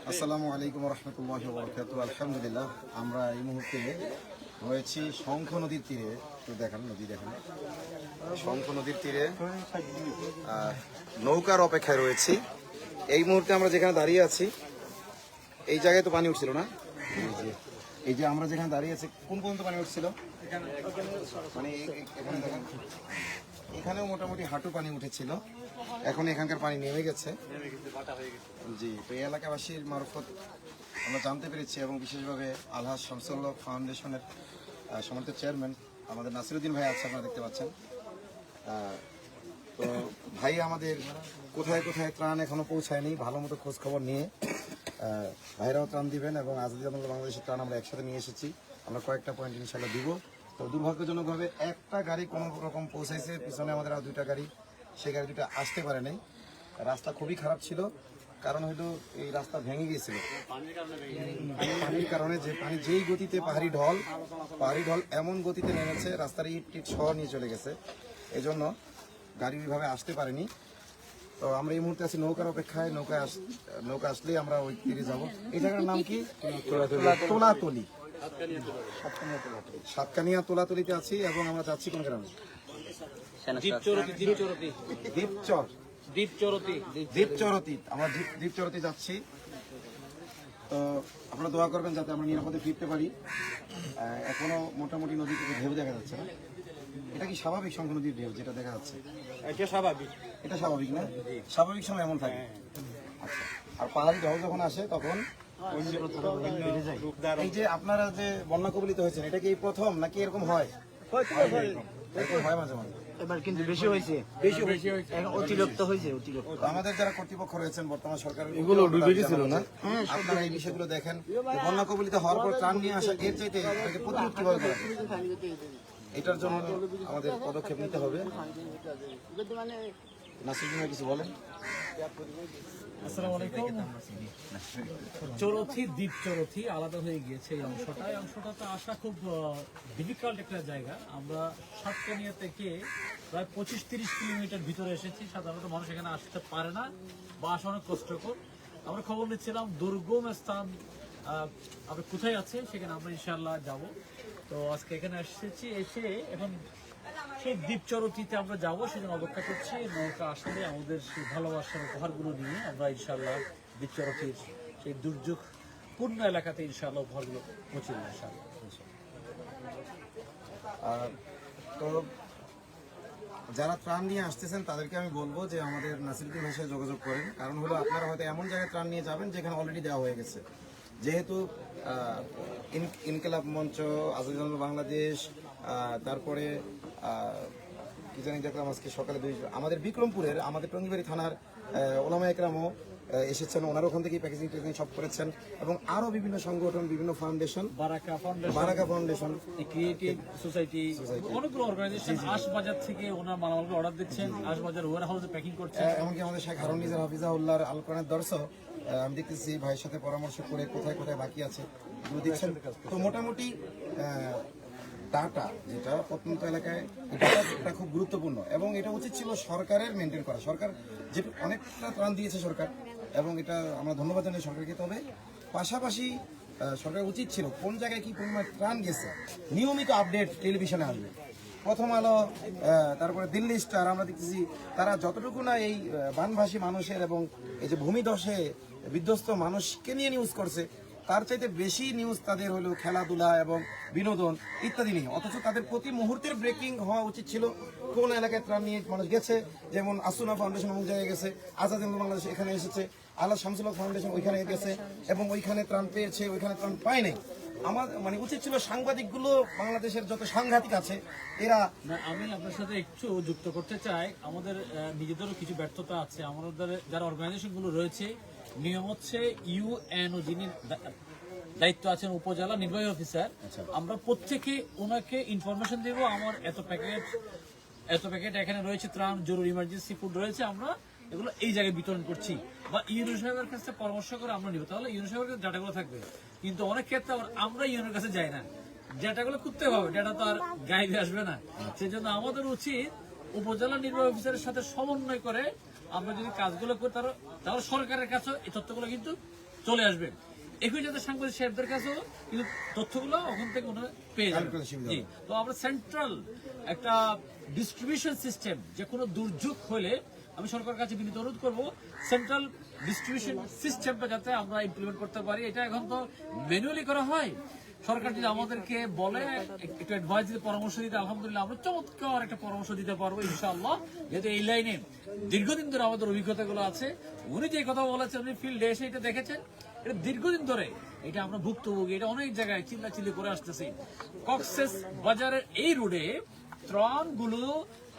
আসসালামু আলাইকুম রহমতুল্লাহি ওয়া বারাকাতুহু। আলহামদুলিল্লাহ, আমরা এই মুহূর্তে রয়েছি শঙ্খ নদীর তীরে। একটু দেখান, নদী দেখান। শঙ্খ নদীর তীরে নৌকার অপেক্ষায় রয়েছি। এই মুহূর্তে আমরা যেখানে দাঁড়িয়ে আছি, এই জায়গায় তো পানি উঠছিল না? এই যে আমরা যেখানে দাঁড়িয়ে আছি, কোন পর্যন্ত পানি উঠছিল? মানে এখানে দেখেন, এখানেও মোটামুটি হাঁটু পানি উঠেছিল। এখন এখানকার পানি নেমে গেছে। জি, তো এই এলাকাবাসীর মারফত আমরা জানতে পেরেছি, এবং বিশেষভাবে আলহাজ শামসুল হক ফাউন্ডেশনের সম্মানিত চেয়ারম্যান আমাদের নাসিরুদ্দিন ভাই আছে, আপনারা দেখতে পাচ্ছেন। তো ভাই আমাদের কোথায় কোথায় ত্রাণ এখনো পৌঁছায়নি, ভালো মতো খোঁজ খবর নিয়ে ভাইরাও ত্রাণ দিবেন, এবং আজাদী বাংলাদেশের ত্রাণ আমরা একসাথে নিয়ে এসেছি। আমরা কয়েকটা পয়েন্ট ইনশাল্লাহ দিব। তো দুর্ভাগ্যজনকভাবে একটা গাড়ি কোনো রকম পৌঁছাইছে, পিছনে আমাদের আর দুইটা গাড়ি, সেই গাড়ি দুটো আসতে পারে নাই। রাস্তা খুবই খারাপ ছিল, কারণ হলো এই রাস্তা ভেঙে গিয়েছিল পানির কারণে। যে পানি যেই গতিতে পাহাড়ি ঢল এমন গতিতে নেমেছে, রাস্তার ইট টিট সহ নিয়ে চলে গেছে, এই জন্য গাড়ি ওইভাবে আসতে পারেনি। তো আমরা এই মুহূর্তে আছি নৌকার অপেক্ষায়। নৌকা আসলেই আমরা ওই তীরে যাব। এই জায়গার নাম কি? তোলাতলি, সাতকানিয়া তোলাতলিতে আছি, এবং আমরা যাচ্ছি কোন গ্রামে? দ্বীপচরতি। আমরা দ্বীপচরতি যাচ্ছি। তো আপনারা দোয়া করবেন যাতে আমরা নিরাপদে ফিরতে পারি। এখনো মোটামুটি নদী থেকে ঢেউ দেখা যাচ্ছে না। এটা কি স্বাভাবিক শঙ্খ নদীর ঢেউ যেটা দেখা যাচ্ছে? এটা স্বাভাবিক না? স্বাভাবিক সময় এমন থাকে। আচ্ছা, আর পাহাড়ি ঢেউ যখন আসে তখন এই যে আপনারা যে বন্যা কবলিত হয়েছেন, এটা কি এই প্রথম নাকি এরকম হয়? এরকম হয় মাঝে মাঝে। এবার কিন্তু বেশি হয়েছে, অতিরিক্ত হয়েছে। আমাদের যারা কর্তৃপক্ষ রয়েছেন বর্তমান সরকারের, এগুলো ডুবে গেছিল না? আপনারা এই বিষয়গুলো দেখেন। বন্যা কবলিত হওয়ার পর ত্রাণ নিয়ে আসা, এর চাইতে এটাকে প্রতিরোধ কিভাবে করা যায়, এটার জন্য আমাদের পদক্ষেপ নিতে হবে। নাসিরুদ্দিন ভাই কিছু বলেন। আসসালামু আলাইকুম। দ্বীপচরথি আলাদা হয়ে গিয়েছে এই অংশটাতে আসা খুব ডিফিকাল্ট একটা জায়গা। আমরা সাতকানিয়া থেকে প্রায় 25-30 কিলোমিটার ভিতরে এসেছি। সাধারণত মানুষ এখানে আসতে পারে না বা আসা অনেক কষ্টকর। আমরা খবর নিচ্ছিলাম দুর্গম স্থান আপনি কোথায় আছে, সেখানে আমরা ইনশাআল্লাহ যাব। তো আজকে এখানে এসেছি, এসে এখন সেই দ্বীপচরতিতে আমরা যাবো, সেজন্য অপেক্ষা করছি। নৌকা আসলে আমাদের সেই ভালোবাসার উপহারগুলো নিয়ে আমরা ইনশাআল্লাহ দ্বীপচরতির সেই দুর্যোগপূর্ণ এলাকাতে ইনশাআল্লাহ উপহারগুলো পৌঁছে দেবো ইনশাআল্লাহ। তো যারা ত্রাণ নিয়ে আসতেছেন তাদেরকে আমি বলবো যে আমাদের নাসিরুদ্দিন ভাইয়ের সাথে যোগাযোগ করেন। কারণ হলো আপনারা হয়তো এমন জায়গায় ত্রাণ নিয়ে যাবেন যেখানে অলরেডি দেওয়া হয়ে গেছে। যেহেতু ইনকিলাব মঞ্চ, আজাদী বাংলাদেশ, তারপরে কি জানি দেখলাম আজকে সকালে আমাদের বিক্রমপুরের, আমাদের টঙ্গিবাড়ি থানার ওলামা একরামও এসেছেন। ওনারা ওখান থেকেই প্যাকেজিং সব করেছেন, এবং আরো বিভিন্ন সংগঠন, বিভিন্ন ফাউন্ডেশন, বারাকা ফাউন্ডেশন, ক্রিয়েটিভ সোসাইটি, অনেকগুলো অর্গানাইজেশন আশবাজার থেকে ওনার মালামালগুলো অর্ডার দিচ্ছেন, আশবাজার ওয়ার হাউসে প্যাকিং করছেন। এমনকি আমাদের শেখ হারুন নিজার হাফিজাউল্লাহর আল কোরআনের দর্শক আমি দেখতেছি ভাইয়ের সাথে পরামর্শ করে কোথায় কোথায় বাকি আছে এগুলো দিচ্ছেন। তো মোটামুটি ডাটা যেটা প্রত্যন্ত এলাকায়, এটা খুব গুরুত্বপূর্ণ, এবং এটা উচিত ছিল সরকারের মেনটেন করা। সরকার যে অনেকটা ত্রাণ দিয়েছে সরকার, এবং এটা আমরা ধন্যবাদ জানাই সরকারকে। তবে পাশাপাশি সরকার উচিত ছিল কোন জায়গায় কি পরিমাণ ত্রাণ গেছে নিয়মিত আপডেট টেলিভিশনে আসবে। প্রথম আলো, তারপরে দিল্লি স্টার, আমরা দেখতেছি তারা যতটুকু না এই বানভাসী মানুষের এবং এই যে ভূমিধসে বিধ্বস্ত মানুষকে নিয়ে নিউজ করছে, তার চাইতে বেশি নিউজ তাদের হলো খেলাধুলা এবং বিনোদন ইত্যাদি নিয়ে। অথচ তাদের প্রতি মুহূর্তের ব্রেকিং হওয়া উচিত ছিল কোন এলাকায় ত্রাণ নিয়ে মানুষ গেছে। যেমন আসুনা ফাউন্ডেশন অমুক জায়গায় গেছে, আজাদী বাংলাদেশ এখানে এসেছে, আল্লাহ শামসুল হক ফাউন্ডেশন ওইখানে গেছে এবং ওইখানে ত্রাণ পেয়েছে, ওইখানে ত্রাণ পায় নাই। আমার মানে উচিত ছিল সাংবাদিকগুলো বাংলাদেশের যত সাংঘাতিক আছে এরা। আমি আপনার সাথে একটু যুক্ত করতে চাই, আমাদের নিজেদেরও কিছু ব্যর্থতা আছে। আমাদের যারা অর্গানাইজেশন গুলো রয়েছে, নিয়ম হচ্ছে ইউএনও যিনি দায়িত্ব আছেন উপজেলা নির্বাহী অফিসার, আমরা প্রত্যেকে ওনাকে ইনফরমেশন দেব, আমার এত প্যাকেট এখানে রয়েছে, ত্রাণ, জরুরি ইমার্জেন্সি ফুড রয়েছে, আমরা এগুলো এই জায়গায় বিতরণ করছি, বা ইউনো সাহেবের কাছে পরামর্শ করে আমরা নিব, তাহলে ইউনো সাহেবের কাছে ডাটাগুলো থাকবে। কিন্তু অনেক ক্ষেত্রে আমরা ইউনোর কাছে যাই না, ডাটাগুলো করতে হবে, ডাটা তো আর গাইবে আসবে না। সেই জন্য আমাদের উচিত উপজেলা নির্বাহী অফিসারের সাথে সমন্বয় করে আমরা যদি কাজগুলো করি তাহলে সরকারের কাছে এই তথ্যগুলো কিন্তু চলে আসবে। একই সাথে সাংবাদিক সাহেবদের কাছেও কিন্তু তথ্যগুলো ওখান থেকে ওনারা পেয়ে যাবেন। জি, তো আমরা সেন্ট্রাল একটা ডিস্ট্রিবিউশন সিস্টেম, যে কোনো দুর্যোগ হলে আমি সরকারের কাছে বিনীত অনুরোধ করবো সেন্ট্রাল ডিস্ট্রিবিউশন সিস্টেমটা যাতে আমরা ইমপ্লিমেন্ট করতে পারি। এটা এখন তো ম্যানুয়ালি করা হয়। সরকার যদি আমাদেরকে বলে একটু অ্যাডভাইস দিতে, পরামর্শ দিতে, আলহামদুলিল্লাহ আমরা চমৎকার একটা পরামর্শ দিতে পারবো ইনশাআল্লাহ। যেহেতু এই লাইনে দীর্ঘদিন ধরে আমাদের অভিজ্ঞতাগুলো আছে, উনি যে কথা বলেছেন, উনি ফিল্ডে এসে এটা দেখেছেন, এটা দীর্ঘদিন ধরে এটা আমরা ভুক্তভোগী, এটা অনেক জায়গায় চিল্লাচিল্লি করে আসতেছি। কক্সেস বাজারের এই রোডে ত্রাণগুলো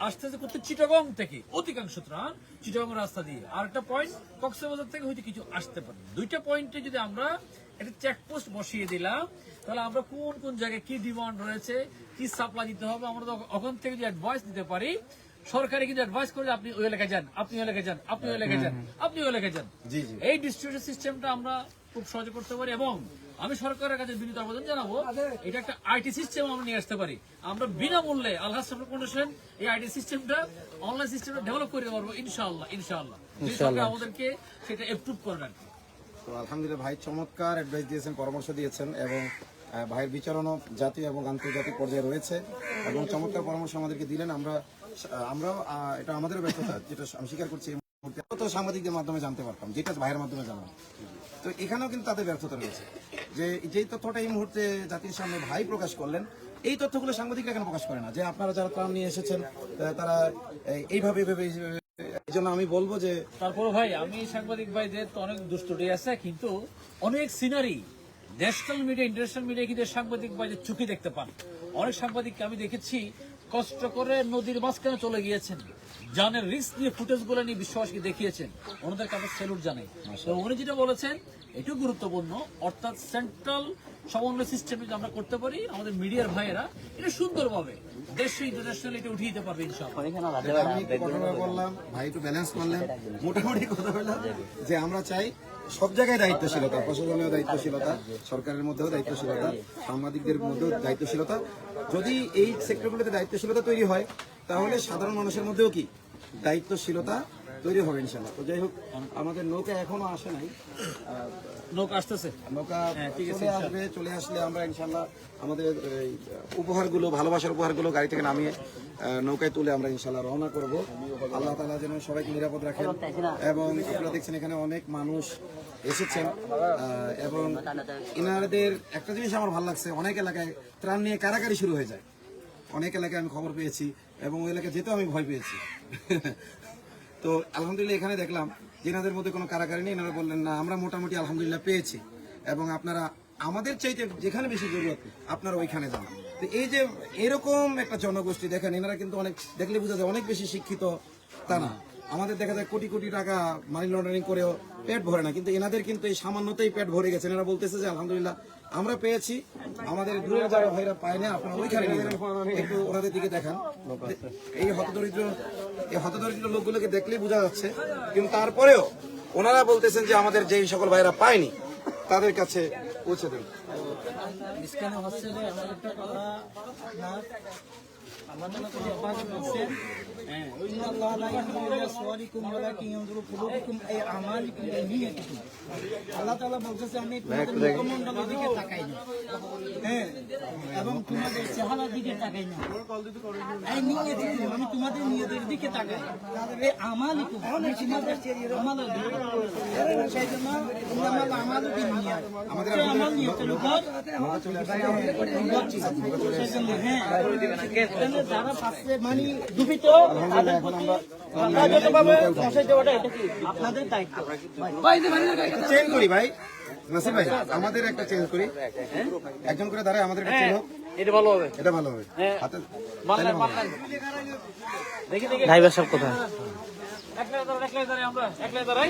আসতেছে করতে চিটাগং থেকে, অধিকাংশ ত্রাণ চিটাগং রাস্তা দিয়ে। আর একটা পয়েন্ট কক্সবাজার থেকে হয়তো কিছু আসতে পারে। দুইটা পয়েন্টে যদি আমরা একটা চেকপোস্ট বসিয়ে দিলাম, তাহলে আমরা কোন কোন জায়গায় কি ডিমান্ড রয়েছে, কি সাপ্লাই দিতে হবে, আমরা ওখান থেকে যদি অ্যাডভাইস দিতে পারি। সরকারি কিন্তু অ্যাডভাইস করে আপনি ওই এলাকায় যান, আপনি ওই এলাকায় যান, আপনি ওই এলাকায় যান, আপনি ওই এলাকায় যান। এই ডিস্ট্রিবিউশন সিস্টেমটা আমরা খুব সহজে করতে পারি। এবং আমি সরকারের কাছে বিনীত আবেদন জানাবো, এটা একটা আইটি সিস্টেম আমরা নিয়ে আসতে পারি। আমরা বিনামূল্যে আলহাজ ফাউন্ডেশন এই আইটি সিস্টেমটা, অনলাইন সিস্টেমটা ডেভেলপ করে পারবো ইনশাআল্লাহ। ইনশাআল্লাহ সরকার আমাদেরকে সেটা অ্যাপ্রুভ করবেন। তো আলহামদুলিল্লাহ ভাই চমৎকার অ্যাডভাইস দিয়েছেন, পরামর্শ দিয়েছেন, এবং ভাইয়ের বিচারণও জাতীয় এবং আন্তর্জাতিক পর্যায়ে রয়েছে এবং চমৎকার পরামর্শ আমাদেরকে দিলেন। আমরাও এটা আমাদের ব্যর্থতা, যেটা আমি স্বীকার করছি। তো সাংবাদিকদের মাধ্যমে জানতে পারতাম, যেটা ভাইয়ের মাধ্যমে জানলাম। তো এখানেও কিন্তু তাদের ব্যর্থতা রয়েছে, যে যেই তথ্যটা এই মুহূর্তে জাতির সামনে ভাই প্রকাশ করলেন, এই তথ্যগুলো সাংবাদিকরা কেন প্রকাশ করে না? যে আপনারা যারা ত্রাণ নিয়ে এসেছেন তারা এইভাবে এই জন্য আমি বলবো যে তারপরে ভাই, আমি সাংবাদিক ভাইদের তো অনেক দুষ্টুটি আছে, কিন্তু অনেক scenery national media, international media কিন্তু সাংবাদিক ভাইদের চোখে দেখতে পান। অনেক সাংবাদিককে আমি দেখেছি কষ্ট করে নদীর মাঝখানে চলে গিয়েছেন, জানের রিস্ক নিয়ে ফুটেজগুলো নিয়ে বিশ্ববাসীকে দেখিয়েছেন। ওনাদেরকে আমরা স্যালুট জানাই। তো উনি যেটা বলেছেন এটাও গুরুত্বপূর্ণ, অর্থাৎ সেন্ট্রাল সমন্বয় সিস্টেম যদি আমরা করতে পারি, আমাদের মিডিয়ার ভাইয়েরা এটা সুন্দরভাবে দেশে ইন্টারন্যাশনাল এটা উঠিয়ে দিতে পারবে ইনশাআল্লাহ। আমি কথা বললাম, ভাই একটু ব্যালেন্স করলেন, মোটামুটি কথা বললাম যে আমরা চাই সব জায়গায় দায়িত্বশীলতা, প্রশাসনীয় দায়িত্বশীলতা, সরকারের মধ্যেও দায়িত্বশীলতা, সাংবাদিকদের মধ্যেও দায়িত্বশীলতা। যদি এই সেক্টরগুলোতে দায়িত্বশীলতা তৈরি হয়, তাহলে সাধারণ মানুষের মধ্যেও কি দায়িত্বশীলতা তৈরি হবে ইনশাআল্লাহ। তো যাই হোক, আমাদের নৌকা এখনো আসে নাই, নৌকা আসতেছে, নৌকা চলে আসলে আমরা ইনশাআল্লাহ আমাদের উপহারগুলো, ভালোবাসার উপহারগুলো গাড়ি থেকে নামিয়ে নৌকায় তুলে আমরা ইনশাআল্লাহ রওনা করব। আল্লাহ তাআলা যেন সবাইকে নিরাপদ রাখেন। এবং আপনারা দেখছেন এখানে অনেক মানুষ এসেছেন, এবং ইনারদের একটা জিনিস আমার ভালো লাগছে, অনেক এলাকায় ত্রাণ নিয়ে কারাকারি শুরু হয়ে যায়। অনেক এলাকায় আমি খবর পেয়েছি এবং ওই এলাকায় যেতেও আমি ভয় পেয়েছি। তো আলহামদুলিল্লাহ এখানে দেখলাম যে এনাদের মধ্যে কোনো কারাকারি নেই। এনারা বললেন না, আমরা মোটামুটি আলহামদুলিল্লাহ পেয়েছি, এবং আপনারা আমাদের চাইতে যেখানে বেশি জরুরত আপনারা ওইখানে যান। তো এই যে এরকম একটা জনগোষ্ঠী দেখেন, এনারা কিন্তু অনেক দেখলে বোঝা যায় অনেক বেশি শিক্ষিত তা না। আমাদের দেখা যায় কোটি কোটি টাকা মানি লন্ডারিং করেও পেট ভরে না, কিন্তু এনাদের কিন্তু এই সামান্যতেই পেট ভরে গেছে। এনারা বলতেছে যে আলহামদুলিল্লাহ আমরা পেয়েছি, আমাদের দূরের যারা ভাইরা পায় না, আপনারা ওইখানে নিয়ে যান। একটু ওনাদের দিকে দেখান। এই হতদরিদ্র লোকগুলোকে দেখলেই বোঝা যাচ্ছে, কিন্তু তারপরেও ওনারা বলতেছেন যে আমাদের যেই সকল ভাইরা পায়নি তাদের কাছে পৌঁছে দেন। স্ক্যানে হচ্ছে যে আমার একটা কথা, আল্লাহ তাআলা তো হেফাজত করছেন। ইন্নাল্লাহ লা ইয়ানজুরু ইলা সুওয়ারিকুম ওয়ালাকিন ইয়ানজুরু কুলুবিকুম আই আমালিকুম ওয়া নিয়াতিকুম। আল্লাহ তাআলা বলতেছে আমি তোমাদের মুখমণ্ডলের দিকে তাকাই না, হ্যাঁ, এবং তোমাদের চেহারার দিকে তাকাই না। এই নিয়তিকুম, আমি তোমাদের নিয়তের দিকে তাকাই। এই আমালিকুম, আমি তোমাদের আমালের দিকে। সেই জন্য ইন্নামাল আমালু বিন্নিয়াত, আমাদের আমল নিয়তের উপর সেই জন্য হ্যাঁ, যারা পাচ্ছে মানে দুঃখিত তাদের প্রতি যথাযথভাবে পৌঁছে দেওয়াটা এটা কি আপনাদের দায়িত্ব। চেঞ্জ করি ভাই, নাসির ভাই আমাদের একটা চেঞ্জ করি, একজন করে দাঁড়ায় আমাদের একটা চেঞ্জ হোক, এটা ভালো হবে, এটা ভালো হবে। হাতে দেখি দেখি ড্রাইভার সব কোথায়? একলাই দাঁড়াই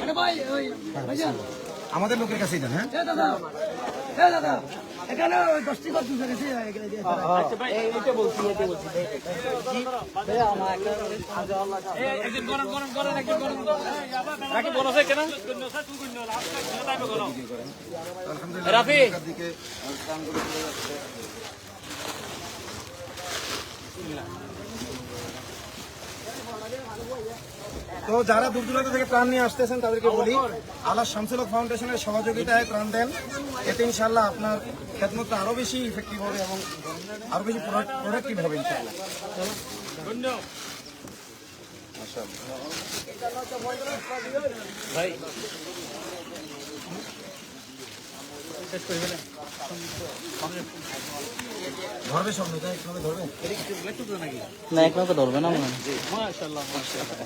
আমাদের লোকের কাছেই দেন। হ্যাঁ এখানে 10টি কত গেছে। আচ্ছা ভাই এইটা বলছি একজন গরম একজন গরম রাখি বলো আছে কেন রাফি দিকে কামগুলো চলে যাচ্ছে। তো যারা দূর দূরান্ত থেকে ত্রাণ নিয়ে আসতেছেন তাদেরকে বলি আল্লাহ শামসুল হক ফাউন্ডেশনের সহযোগিতায় ত্রাণ দেন, এতে ইনশাআল্লাহ আপনার খেদমতটা আরো বেশি ইফেক্টিভ হবে এবং আরো বেশি প্রোডাক্টিভ হবে ইনশাআল্লাহ। ভাই শেষ করে ফেলেন। ধরবে সব নৌকা একভাবে ধরবে? নাকি না একভাবে ধরবে না মনে হয়। মাশাআল্লাহ মাশাআল্লাহ।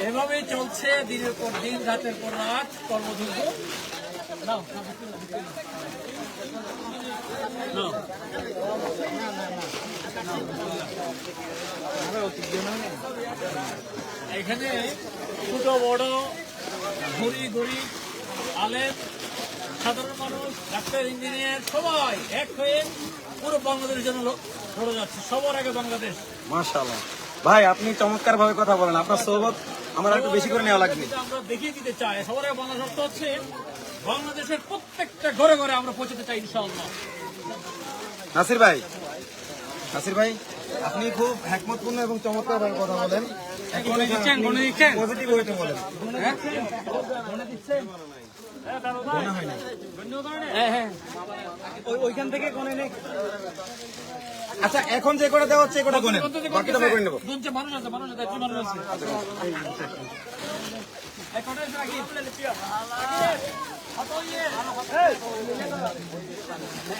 এভাবেই চলছে দিনের পর দিন, রাতের পর রাত কর্মযজ্ঞ। নাও, নাও। এখানে ছোট বড়, ধনী গরিব, আলেম, সাধারণ মানুষ, ডাক্তার, ইঞ্জিনিয়ার সবাই এক হয়ে পুরো বাংলাদেশের জন্য লড়ে যাচ্ছে। সবার আগে বাংলাদেশ। মাশাআল্লাহ ভাই, আপনি চমৎকার ভাবে কথা বলেন, আপনার সোহবত আমার একটু বেশি করে নেওয়া লাগবে। এটা আমরা দেখিয়ে দিতে চাই সবার আগে বাংলাদেশ অর্থ হচ্ছে বাংলাদেশের প্রত্যেকটা ঘরে ঘরে আমরা পৌঁছতে চাই ইনশাআল্লাহ। নাসির ভাই আপনি খুব হ্যাকমতপূর্ণ এবং চমৎকার ভাবে কথা বলেন। পজিটিভ ওয়েতে বলেন। ওইখান থেকে কোনে নেই। আচ্ছা, এখন যে করে দেওয়া হচ্ছে এটা কোনে, বাকিটা আমরা করে নেব। মানুষ আছে, মানুষ আছে, একজন মানুষ আছে।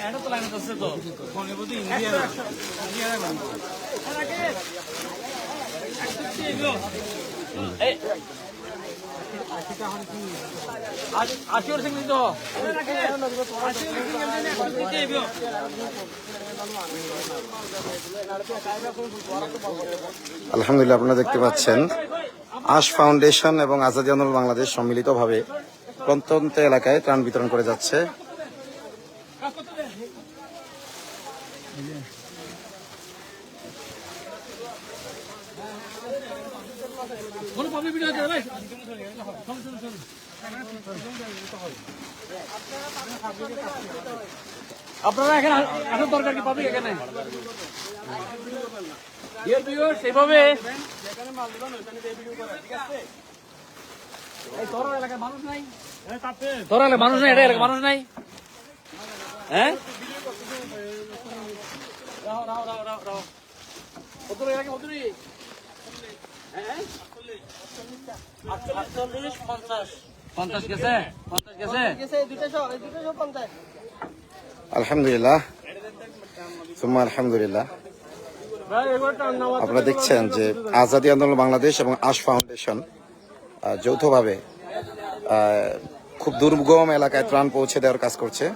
এটা তো লাইন আছে তো আশিওর সিং তো আলহামদুলিল্লাহ, আপনারা দেখতে পাচ্ছেন আশ ফাউন্ডেশন এবং আজাদী আন্দোলন বাংলাদেশ সম্মিলিতভাবে প্রত্যন্ত এলাকায় ত্রাণ বিতরণ করে যাচ্ছে। আপনারা এখানে আসার দরকার কি? পাবলিক এখানে সেভাবে তোর এলাকায় মানুষ নাই, এটা এলাকায় মানুষ নাই। হ্যাঁ, পঞ্চাশ গেছে, আলহামদুলিল্লাহ, সুম্মা আলহামদুলিল্লাহ। আপনারা দেখছেন যে আজাদী আন্দোলন বাংলাদেশ এবং আশ ফাউন্ডেশন যৌথভাবে খুব দুর্গম এলাকায় ত্রাণ পৌঁছে দেওয়ার কাজ করছে।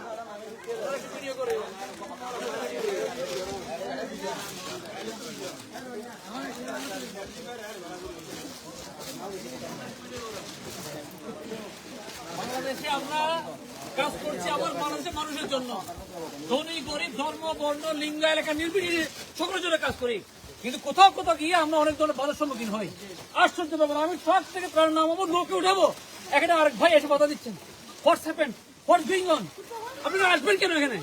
বাংলাদেশে আমরা কাজ করছি আমার বাংলাদেশের মানুষের জন্য। ধনী গরিব, ধর্ম বর্ণ লিঙ্গ এলাকা নির্বিশেষে সকলের জন্য কাজ করি, কিন্তু কোথাও কোথাও গিয়ে আমরা অনেক ধরনের বাধার সম্মুখীন হই। আশ্চর্য ব্যাপার, আমি ট্রাক থেকে প্রাণ নামাবো, লোকে উঠাবো, এখানে আরেক ভাই এসে বাধা দিচ্ছেন। হোয়াটস হ্যাপেন্ড, হোয়াটস গোয়িং অন? আপনারা আসবেন কেন এখানে?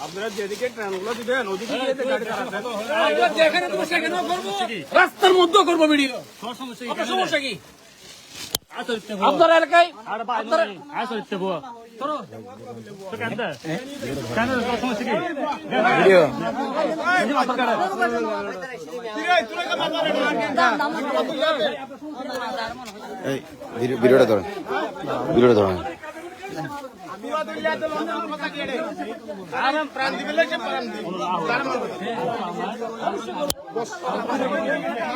আপনারা যেদিকে ট্রেনগুলো দিবেন ওদিকে আমরা যেখানে দেবো সেখানেও করবো, রাস্তার মধ্যেও করবো ভিডিও। আপনার সমস্যা কি? আপনার এলাকায় ভিডিওটা ধরেন, ভিডিওটা ধরেন।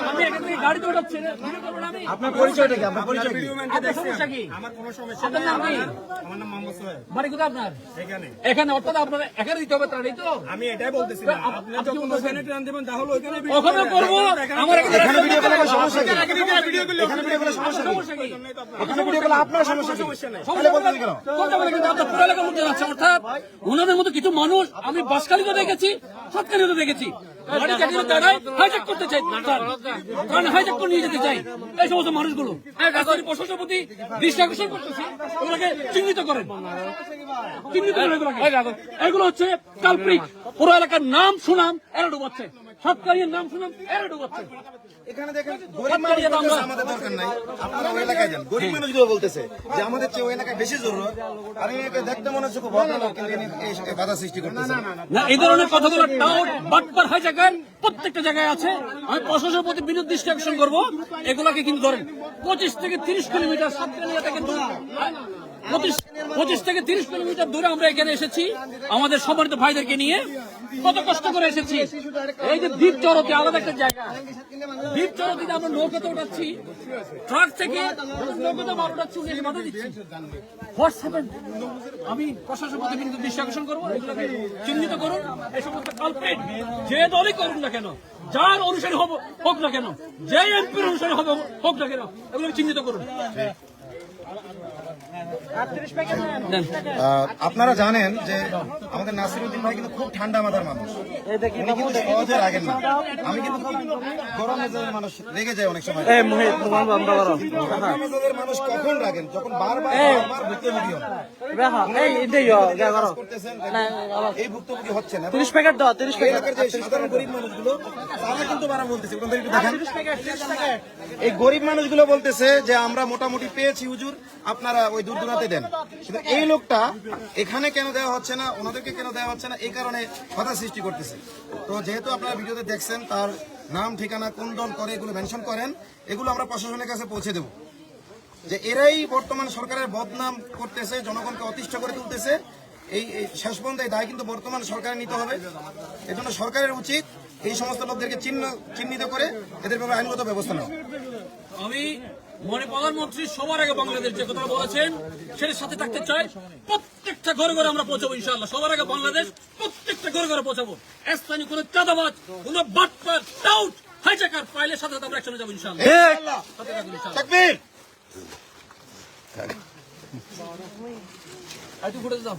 আমি এখান থেকে গাড়িতে উঠাচ্ছি না, আপনার পরিচয়টা কি? আপনার পরিচয় কি? আপনার সমস্যা কি? আমার কোনো সমস্যা আপনার নাম কি? আমার নাম মোহাম্মদ সোহেল। বাড়ি কোথায় আপনার? এখানে এখানে, অর্থাৎ আপনার এখানে দিতে হবে ত্রাণ, এই তো? আমি এটাই বলতেছি না, আপনি যখন ওখানে ট্রেন দিবেন তাহলে ওখানে ওখানে করবো, আমার এখানে ভিডিও করলে কোনো সমস্যা কি? ভিডিও করলে এখানে ভিডিও করলে সমস্যা কি? সমস্যা কি? এখানে ভিডিও করলে আপনার সমস্যা কি? নেই। তাহলে বলতেছেন কেন? কথা বলে কিন্তু আপনার পুরো এলাকার মধ্যে যাচ্ছে, অর্থাৎ ওনাদের মতো কিছু মানুষ আমি বাসখালীতে দেখেছি, সাতখালীতে দেখেছি, গাড়ি যেখানে দাঁড়ায় হাইজ্যাক করতে চাই, কারণ হাইজ্যাক করে নিয়ে যেতে চাই এই সমস্ত মানুষগুলো। প্রশাসনের প্রতি দৃষ্টি আকর্ষণ করতেছি, ওগুলোকে চিহ্নিত করেন, চিহ্নিত করেন এগুলোকে। এগুলো হচ্ছে কালপ্রিক, পুরো এলাকার নাম সুনাম এরা ডুবাচ্ছে, সাতকারিয়ার নাম সুনাম এরা ডুবাচ্ছে। এখানে দেখেন গরিব মানুষ বলতেছে আমাদের দরকার নাই, আপনারা ওই এলাকায় যান। গরিব মানুষগুলো বলতেছে যে আমাদের চেয়ে ওই এলাকায় বেশি জরুরত, আর একে দেখতে মনে হচ্ছে খুব ভদ্রলোক, কিন্তু ইনি এই বাধা সৃষ্টি করতেছে। না, এই ধরনের কথাগুলো টাউট বাটপার হাই জায়গায় প্রত্যেকটা জায়গায় আছে। আমি প্রশাসনের প্রতি বিরুদ্ধ দৃষ্টি আকর্ষণ করবো, এগুলাকে কিন্তু ধরেন 25 থেকে 30 কিলোমিটার সাতকানিয়া থেকে 25 থেকে 30 কিলোমিটার দূরে আমরা এখানে এসেছি আমাদের সম্মানিত ভাইদেরকে নিয়ে। কত কষ্ট করে এসেছি। এই যে দ্বীপ চরতে আলাদা একটা জায়গা, দ্বীপ চরতিতে আমরা নৌকাতে উঠাচ্ছি, ট্রাক থেকে নৌকাতে মাল উঠাচ্ছি, উনি এসে বাধা দিচ্ছি। হোয়াটসঅ্যাপে আমি প্রশাসনের প্রতি বিরুদ্ধে দৃষ্টি আকর্ষণ করবো, এগুলোকে চিহ্নিত করুন। এই সমস্ত কালপ্রিট যে দলই করুন না কেন, যার অনুসারী হোক না কেন, যে এমপির অনুসারী হোক না কেন, এগুলোকে চিহ্নিত করুন। আপনারা জানেন যে আমাদের নাসিরউদ্দিন ভাই কিন্তু খুব ঠান্ডা মাথার মানুষ, উনি কিন্তু সহজে রাগেন না। আমি কিন্তু খুব গরম মেজাজের মানুষ, রেগে যায় অনেক সময়। গরম মেজাজের মানুষ কখন রাগেন? যখন বারবার ভুক্তভোগী হন। করতেছেন, এই ভুক্তভোগী হচ্ছে না। 30 প্যাকেট দাও, 30 এই এলাকার যে সাধারণ গরিব মানুষগুলো তারা কিন্তু বারা বলতেছে, ওখান থেকে একটু দেখেন। এই গরিব মানুষগুলো বলতেছে যে আমরা মোটামুটি পেয়েছি হুজুর, আপনারা ওই দূর দূরান্তে দেন। কিন্তু এই লোকটা এখানে কেন দেওয়া হচ্ছে না, ওনাদেরকে কেন দেওয়া হচ্ছে না, এই কারণে কথা সৃষ্টি করতেছে। তো যেহেতু আপনারা ভিডিওতে দেখছেন, তার নাম ঠিকানা কোন দল করে এগুলো মেনশন করেন, এগুলো আমরা প্রশাসনের কাছে পৌঁছে দেব যে এরাই বর্তমান সরকারের বদনাম করতেছে, জনগণকে অতিষ্ঠ করে তুলতেছে। এই শেষ পর্যন্ত এই দায় কিন্তু বর্তমান সরকারের নিতে হবে। এজন্য সরকারের উচিত এই সমস্ত লোকদেরকে চিহ্নিত করে এদের ব্যাপারে আইনগত ব্যবস্থা নেওয়া। আমি মনে প্রধানমন্ত্রী সবার আগে বাংলাদেশ যে কথা বলেছেন সেটার সাথে থাকতে চাই। প্রত্যেকটা ঘরে ঘরে আমরা পৌঁছাবো ইনশাআল্লাহ। সবার আগে বাংলাদেশ প্রত্যেকটা ঘরে ঘরে পৌঁছাবো। স্থানীয় কোনো চাঁদাবাজ, কোনো বাটপার, টাউট, হাইজ্যাকার পাইলে সাথে সাথে আমরা একসঙ্গে যাবো ইনশাআল্লাহ। তাকবীর। একটু ফুটে দাও।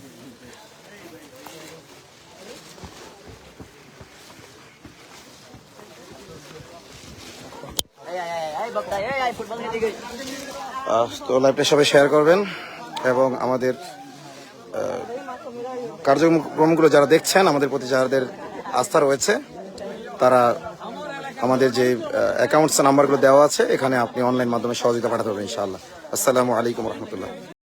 তো লাইভটা সবাই শেয়ার করবেন এবং আমাদের কার্যক্রমগুলো যারা দেখছেন, আমাদের প্রতি যাদের আস্থা রয়েছে, তারা আমাদের যে অ্যাকাউন্টস নাম্বারগুলো দেওয়া আছে, এখানে আপনি অনলাইন মাধ্যমে সহযোগিতা পাঠাতে পারবেন ইনশাআল্লাহ। আসসালামু আলাইকুম রহমতুল্লাহ।